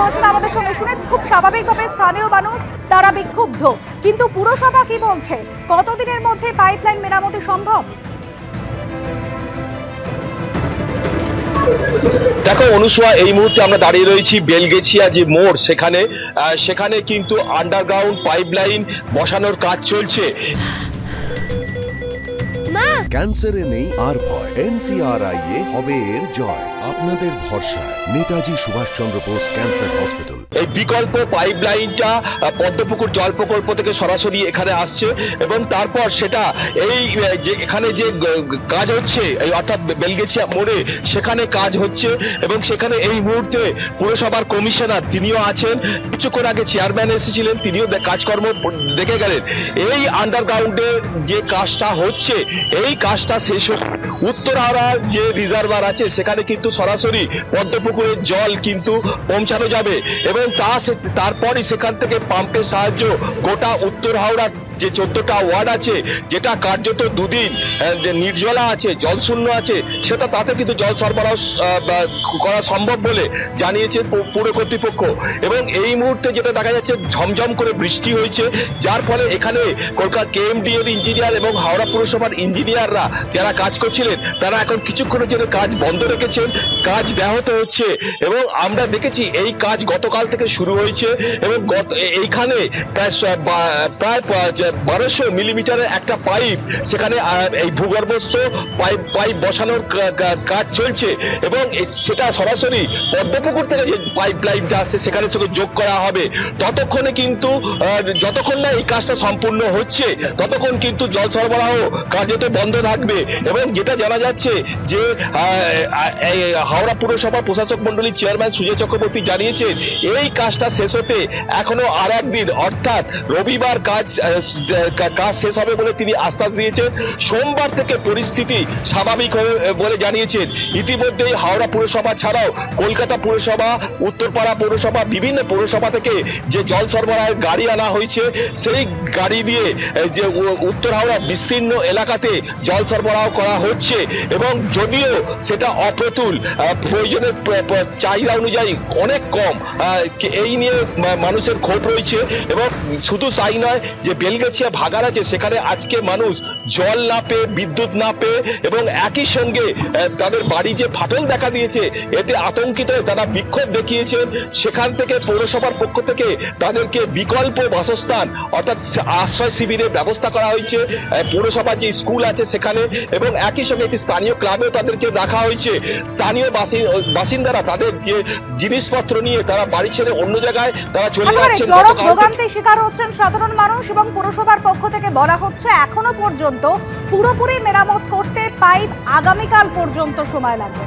রয়েছেন আমাদের সঙ্গে, শুনে খুব স্বাভাবিকভাবে স্থানীয় মানুষ তারা বিক্ষুব্ধ, কিন্তু পুরসভা কি বলছে? কতদিনের মধ্যে পাইপলাইন মেরামতি সম্ভব? দেখো অনুসোয়া, এই মুহূর্তে আমরা দাঁড়িয়ে রয়েছি বেলগেছিয়া যে মোড়, সেখানে কিন্তু আন্ডারগ্রাউন্ড পাইপলাইন বসানোর কাজ চলছে। ক্যান্সারে নেই আর ভয়, NCRI এ হবে এর জয়। আপনাদের ভরসা নেতাজি সুভাষচন্দ্র বোস ক্যান্সার হসপিটাল। এই বিকল্প পাইপলাইনটা পদ্মপুকুর জল প্রকল্প থেকে সরাসরি এখানে আসছে এবং তারপর সেটা এই যে এখানে যে কাজ হচ্ছে, এই অর্থাৎ বেলগেছিয়া মোড়ে সেখানে কাজ হচ্ছে এবং সেখানে এই মুহূর্তে পুরসভার কমিশনার তিনিও আছেন। কিছুক্ষণ আগে চেয়ারম্যান এসেছিলেন, তিনিও কাজকর্ম দেখে গেলেন। এই আন্ডারগ্রাউন্ডের যে কাজটা হচ্ছে, এই কাজটা শেষ উত্তর হাওড়ার যে রিজার্ভার আছে সেখানে কিন্তু সরাসরি পদ্মপুকুরের জল কিন্তু পৌঁছানো যাবে এবং তারপরই সেখান থেকে পাম্পের সাহায্য গোটা উত্তর হাওড়ার যে 14টা ওয়ার্ড আছে, যেটা কার্যত দুদিন নির্জলা আছে, জলশূন্য আছে, সেটা তাতে কিন্তু জল সরবরাহ করা সম্ভব বলে জানিয়েছে পুর কর্তৃপক্ষ। এবং এই মুহূর্তে যেটা দেখা যাচ্ছে, ঝমঝম করে বৃষ্টি হয়েছে, যার ফলে এখানে কলকাতা KMDA এর ইঞ্জিনিয়ার এবং হাওড়া পুরসভার ইঞ্জিনিয়াররা যারা কাজ করছিলেন তারা এখন কিছুক্ষণের জন্য কাজ বন্ধ রেখেছেন, কাজ ব্যাহত হচ্ছে। এবং আমরা দেখেছি এই কাজ গতকাল থেকে শুরু হয়েছে এবং এইখানে প্রায় 1200 মিলিমিটারের একটা পাইপ, সেখানে এই ভূগর্ভস্থ পাইপ বসানোর কাজ চলছে এবং সেটা সরাসরি পদ্মপুকুর থেকে যে পাইপ লাইনটা আসছে সেখানে সঙ্গে যোগ করা হবে। ততক্ষণে কিন্তু যতক্ষণ না এই কাজটা সম্পূর্ণ হচ্ছে ততক্ষণ কিন্তু জল সরবরাহ কার্যত বন্ধ থাকবে। এবং যেটা জানা যাচ্ছে যে হাওড়া পুরসভা প্রশাসক মন্ডলীর চেয়ারম্যান সুজয় চক্রবর্তী জানিয়েছেন এই কাজটা শেষ হতে এখনো আর একদিন, অর্থাৎ রবিবার কাজ শেষ হবে বলে তিনি আশ্বাস দিয়েছেন। সোমবার থেকে পরিস্থিতি স্বাভাবিক হবে বলে জানিয়েছেন। ইতিমধ্যেই হাওড়া পুরসভা ছাড়াও কলকাতা পুরসভা, উত্তরপাড়া পৌরসভা, বিভিন্ন পৌরসভা থেকে যে জল সরবরাহের গাড়ি আনা হয়েছে, সেই গাড়ি দিয়ে যে উত্তর হাওড়া বিস্তীর্ণ এলাকাতে জল সরবরাহ করা হচ্ছে এবং যদিও সেটা অপ্রতুল, প্রয়োজনের চাহিদা অনুযায়ী অনেক কম, এই নিয়ে মানুষের ক্ষোভ রয়েছে। এবং শুধু তাই নয়, যে বেলগেছিয়া ভাগাড় আছে সেখানে আজকে মানুষ জল না পেয়ে, বিদ্যুৎ না পেয়ে এবং একই সঙ্গে তাদের বাড়ি যে ফাটল দেখা দিয়েছে এতে আতঙ্কিত হয়ে তারা বিক্ষোভ দেখিয়েছেন। সেখান থেকে পৌরসভার পক্ষ থেকে তাদেরকে বিকল্প বাসস্থান অর্থাৎ আশ্রয় শিবিরের ব্যবস্থা করা হয়েছে পৌরসভার যে স্কুল আছে সেখানে, এবং একই সঙ্গে একটি স্থানীয় ক্লাবেও তাদেরকে রাখা হয়েছে। স্থানীয় বাসিন্দারা তাদের যে জিনিসপত্র নিয়ে তারা বাড়ি ছেড়ে অন্য জায়গায় তারা চলে যাচ্ছেন। ভোগান্তির শিকার হচ্ছেন সাধারণ মানুষ এবং পুরসভার পক্ষ থেকে বলা হচ্ছে এখনো পর্যন্ত পুরোপুরি মেরামত করতে পাইপ আগামীকাল পর্যন্ত সময় লাগবে।